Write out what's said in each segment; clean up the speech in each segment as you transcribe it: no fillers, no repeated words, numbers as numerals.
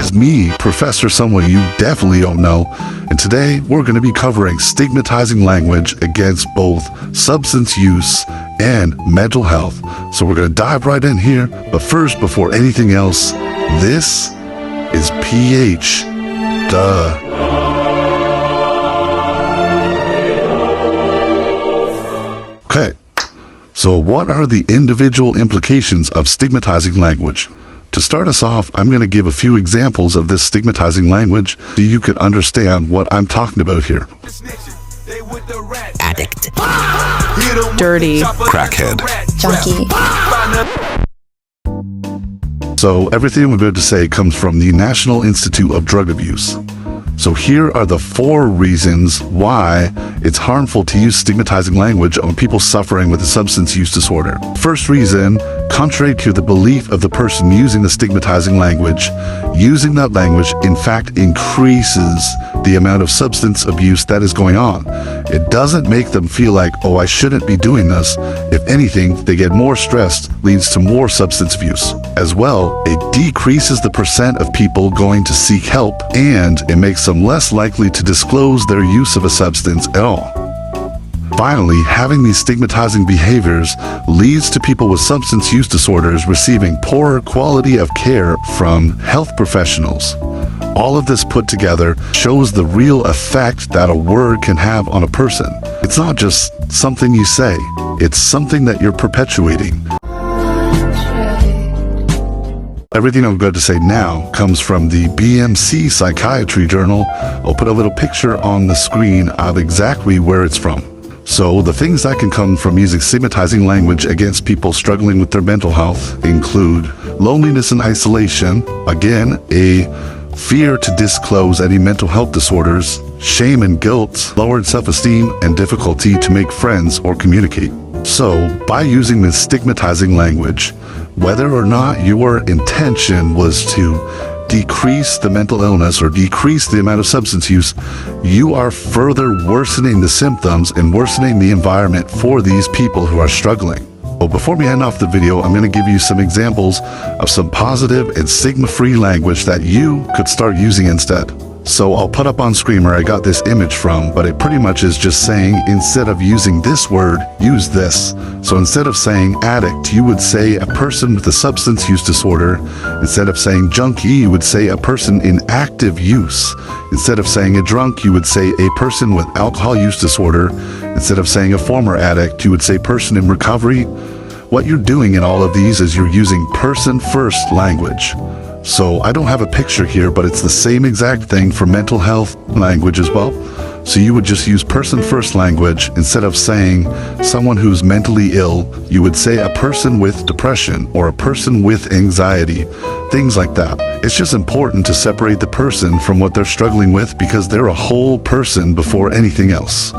is me, Professor Someone You Definitely Don't Know, and today we're going to be covering stigmatizing language against both substance use and mental health. So we're going to dive right in here, but first, before anything else, this is PH. Duh. Okay, so what are the individual implications of stigmatizing language? To start us off, I'm going to give a few examples of this stigmatizing language so you can understand what I'm talking about here. Addict, dirty, crackhead, junkie, So everything I'm about to say comes from the National Institute of Drug Abuse. So here are the 4 reasons why it's harmful to use stigmatizing language on people suffering with a substance use disorder. First reason, contrary to the belief of the person using the stigmatizing language, using that language in fact increases the amount of substance abuse that is going on. It doesn't make them feel like, oh, I shouldn't be doing this. If anything, they get more stressed, leads to more substance abuse. As well, it decreases the percent of people going to seek help, and it makes them less likely to disclose their use of a substance at all. Finally, having these stigmatizing behaviors leads to people with substance use disorders receiving poorer quality of care from health professionals. All of this put together shows the real effect that a word can have on a person. It's not just something you say, it's something that you're perpetuating. Everything I'm going to say now comes from the BMC Psychiatry Journal. I'll put a little picture on the screen of exactly where it's from. So the things that can come from using stigmatizing language against people struggling with their mental health include loneliness and isolation, again, a fear to disclose any mental health disorders, shame and guilt, lowered self-esteem, and difficulty to make friends or communicate. So, by using this stigmatizing language, whether or not your intention was to decrease the mental illness or decrease the amount of substance use, you are further worsening the symptoms and worsening the environment for these people who are struggling. Well, before we end off the video, I'm going to give you some examples of some positive and stigma-free language that you could start using instead. So I'll put up on screen where I got this image from, but it pretty much is just saying, instead of using this word, use this. So instead of saying addict, you would say a person with a substance use disorder. Instead of saying junkie, you would say a person in active use. Instead of saying a drunk, you would say a person with alcohol use disorder. Instead of saying a former addict, you would say person in recovery. What you're doing in all of these is you're using person-first language. So I don't have a picture here, but it's the same exact thing for mental health language as well. So you would just use person-first language. Instead of saying someone who's mentally ill, you would say a person with depression or a person with anxiety, things like that. It's just important to separate the person from what they're struggling with because they're a whole person before anything else.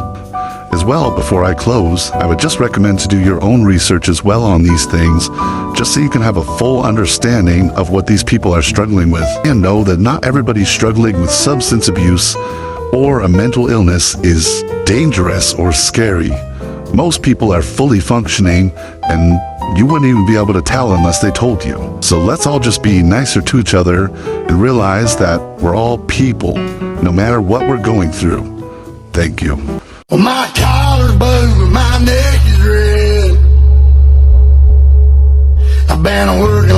As well, before I close, I would just recommend to do your own research as well on these things, just so you can have a full understanding of what these people are struggling with, and know that not everybody struggling with substance abuse or a mental illness is dangerous or scary. Most people are fully functioning, and you wouldn't even be able to tell unless they told you. So let's all just be nicer to each other and realize that we're all people, no matter what we're going through. Thank you. Well, my collar's blue and my neck is red. I've been a working